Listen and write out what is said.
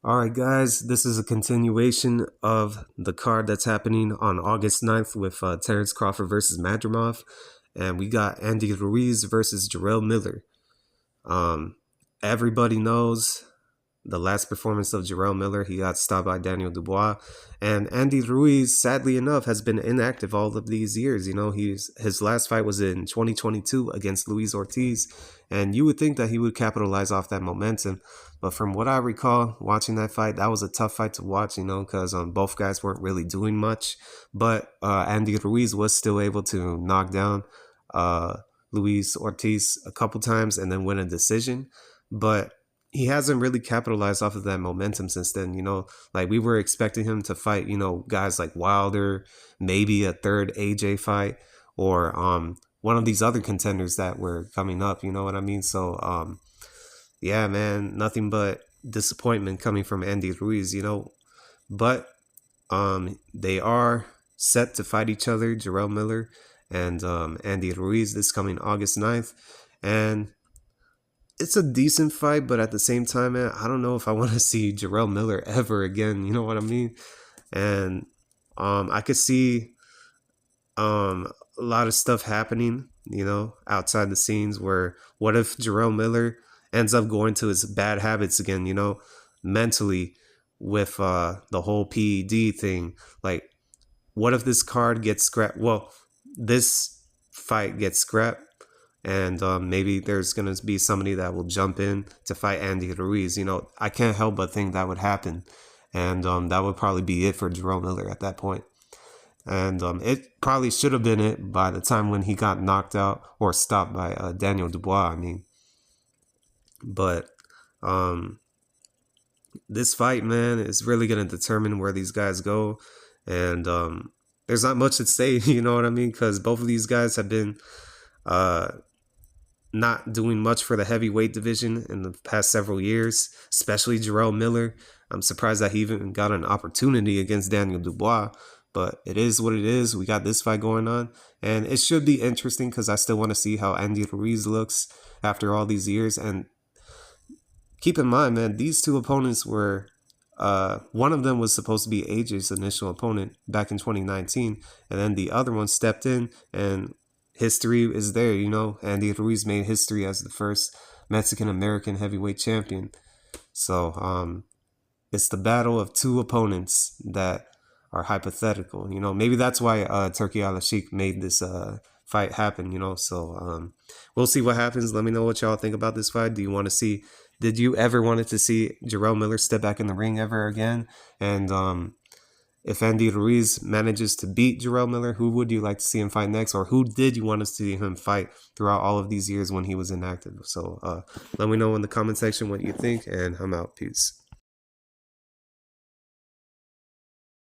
All right, guys, this is a continuation of the card that's happening on August 9th with Terrence Crawford versus Madrimov. And we got Andy Ruiz versus Jarrell Miller. Um, Everybody knows the last performance of Jarrell Miller. He got stopped by Daniel Dubois. And Andy Ruiz, sadly enough, has been inactive all of these years. His last fight was in 2022 against Luis Ortiz. And you would think that he would capitalize off that momentum. But from what I recall, watching that fight, that was a tough fight to watch, because both guys weren't really doing much. But Andy Ruiz was still able to knock down Luis Ortiz a couple times and then win a decision. But he hasn't really capitalized off of that momentum since then. Like we were expecting him to fight, guys like Wilder, maybe a third AJ fight, or one of these other contenders that were coming up. You know what I mean? So yeah, man, nothing but disappointment coming from Andy Ruiz. But they are set to fight each other, Jarrell Miller and Andy Ruiz, this coming August 9th. And it's a decent fight, but at the same time, man, I don't know if I want to see Jarrell Miller ever again. You know what I mean? And I could see a lot of stuff happening, outside the scenes. Where what if Jarrell Miller ends up going to his bad habits again? Mentally with the whole PED thing. Like, what if this card gets scrapped? Well, this fight gets scrapped. And maybe there's going to be somebody that will jump in to fight Andy Ruiz. I can't help but think that would happen. And that would probably be it for Jarrell Miller at that point. And it probably should have been it by the time when he got knocked out or stopped by Daniel Dubois, I mean. But this fight, man, is really going to determine where these guys go. And there's not much to say, you know what I mean? Because both of these guys have been not doing much for the heavyweight division in the past several years, especially Jarrell Miller. I'm surprised that he even got an opportunity against Daniel Dubois, but it is what it is. We got this fight going on, and it should be interesting because I still want to see how Andy Ruiz looks after all these years. And keep in mind, man, these two opponents were, one of them was supposed to be AJ's initial opponent back in 2019, and then the other one stepped in, and history is there. Andy Ruiz made history as the first Mexican-American heavyweight champion. So it's the battle of two opponents that are hypothetical. Maybe that's why Turki Al-Sheikh made this fight happen, So we'll see what happens. Let me know what y'all think about this fight. Did you ever wanted to see Jarrell Miller step back in the ring ever again? And if Andy Ruiz manages to beat Jarrell Miller, who would you like to see him fight next? Or who did you want to see him fight throughout all of these years when he was inactive? So let me know in the comment section what you think, and I'm out. Peace.